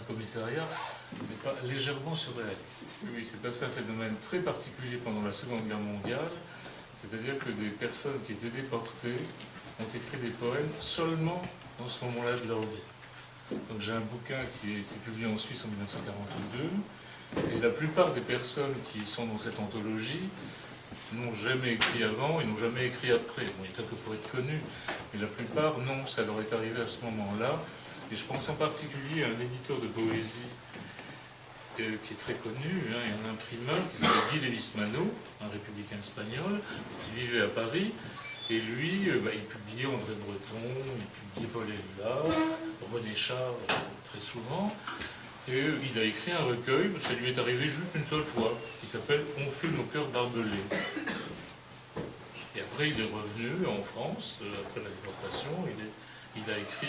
commissariat n'est pas légèrement surréaliste. Oui, c'est passé un phénomène très particulier pendant la Seconde Guerre mondiale, c'est-à-dire que des personnes qui étaient déportées ont écrit des poèmes seulement dans ce moment-là de leur vie. Donc j'ai un bouquin qui a été publié en Suisse en 1942, et la plupart des personnes qui sont dans cette anthologie n'ont jamais écrit avant et n'ont jamais écrit après. Bon, il y a quelques poètes connus, mais la plupart, non, ça leur est arrivé à ce moment-là. Et je pense en particulier à un éditeur de poésie qui est très connu, hein, et un imprimeur qui s'appelle Guy Lévis-Mano, un républicain espagnol, qui vivait à Paris. Et lui, il publiait André Breton, il publiait Paul Éluard, René Char très souvent. Et il a écrit un recueil, ça lui est arrivé juste une seule fois, qui s'appelle « On fait nos cœurs barbelés ». Et après, il est revenu en France, après la déportation, il a écrit,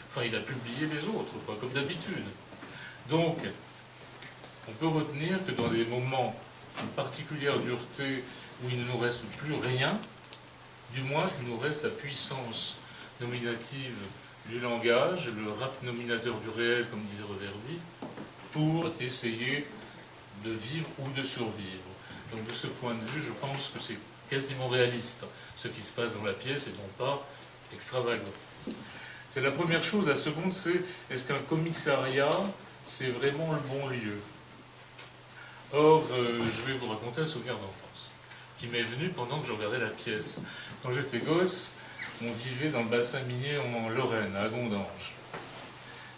enfin, il a publié les autres, quoi, comme d'habitude. Donc, on peut retenir que dans des moments de particulière dureté où il ne nous reste plus rien, du moins, il nous reste la puissance nominative du langage, le rap nominateur du réel, comme disait Reverdy, pour essayer de vivre ou de survivre. Donc de ce point de vue, je pense que c'est quasiment réaliste, ce qui se passe dans la pièce, et non pas extravagant. C'est la première chose. La seconde, c'est est-ce qu'un commissariat, c'est vraiment le bon lieu? Or, je vais vous raconter un souvenir d'enfance, qui m'est venu pendant que je regardais la pièce. Quand j'étais gosse, on vivait dans le bassin minier en Lorraine, à Agondange.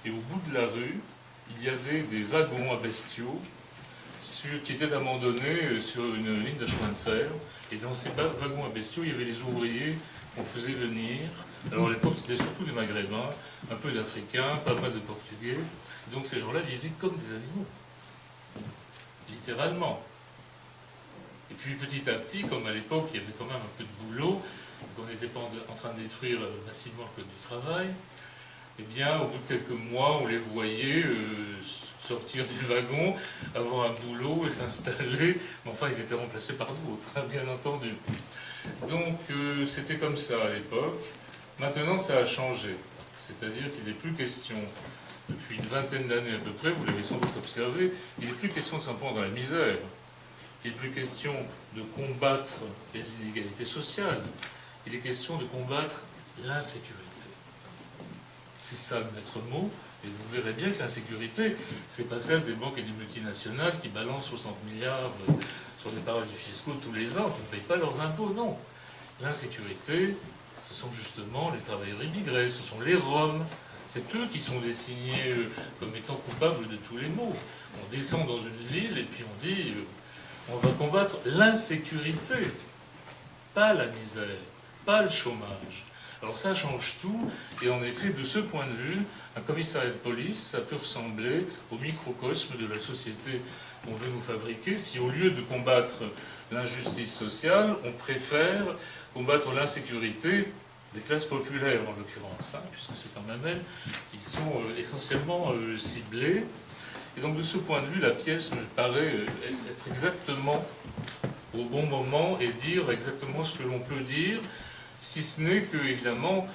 Et au bout de la rue, il y avait des wagons à bestiaux qui étaient abandonnés sur une ligne de chemin de fer. Et dans ces wagons à bestiaux, il y avait les ouvriers qu'on faisait venir. Alors à l'époque, c'était surtout des Maghrébins, un peu d'Africains, pas mal de Portugais. Donc ces gens-là vivaient comme des animaux, littéralement. Et puis petit à petit, comme à l'époque, il y avait quand même un peu de boulot, qu'on n'était pas en train de détruire massivement le code du travail, eh bien, au bout de quelques mois, on les voyait sortir du wagon, avoir un boulot et s'installer. Mais enfin, ils étaient remplacés par d'autres, hein, bien entendu. Donc, c'était comme ça à l'époque. Maintenant, ça a changé. C'est-à-dire qu'il n'est plus question, depuis une vingtaine d'années à peu près, vous l'avez sans doute observé, il n'est plus question de simplement dans la misère. Il n'est plus question de combattre les inégalités sociales. Il est question de combattre l'insécurité. C'est ça le maître mot, et vous verrez bien que l'insécurité, c'est pas celle des banques et des multinationales qui balancent 60 milliards sur des paradis fiscaux tous les ans, qui ne payent pas leurs impôts, non. L'insécurité, ce sont justement les travailleurs immigrés, ce sont les Roms. C'est eux qui sont désignés comme étant coupables de tous les maux. On descend dans une ville et puis on dit on va combattre l'insécurité, pas la misère, pas le chômage. Alors ça change tout, et en effet, de ce point de vue, un commissariat de police, ça peut ressembler au microcosme de la société qu'on veut nous fabriquer, si au lieu de combattre l'injustice sociale, on préfère combattre l'insécurité des classes populaires, en l'occurrence, hein, puisque c'est quand même elles qui sont essentiellement ciblées. Et donc de ce point de vue, la pièce me paraît être exactement au bon moment et dire exactement ce que l'on peut dire, si ce n'est que, évidemment,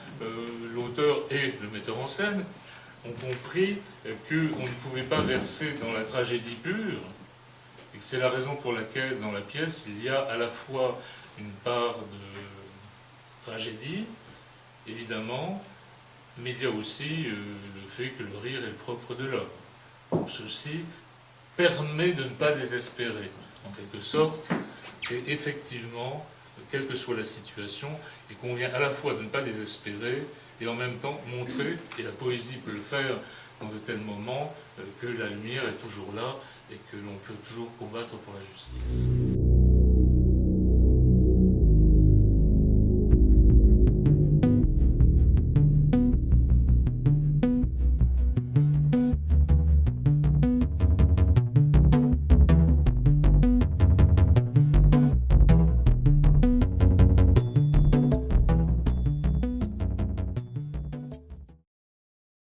l'auteur et le metteur en scène ont compris qu'on ne pouvait pas verser dans la tragédie pure, et que c'est la raison pour laquelle, dans la pièce, il y a à la fois une part de tragédie, évidemment, mais il y a aussi le fait que le rire est le propre de l'homme. Ceci permet de ne pas désespérer, en quelque sorte, et effectivement, quelle que soit la situation, il convient à la fois de ne pas désespérer et en même temps montrer, et la poésie peut le faire dans de tels moments, que la lumière est toujours là et que l'on peut toujours combattre pour la justice.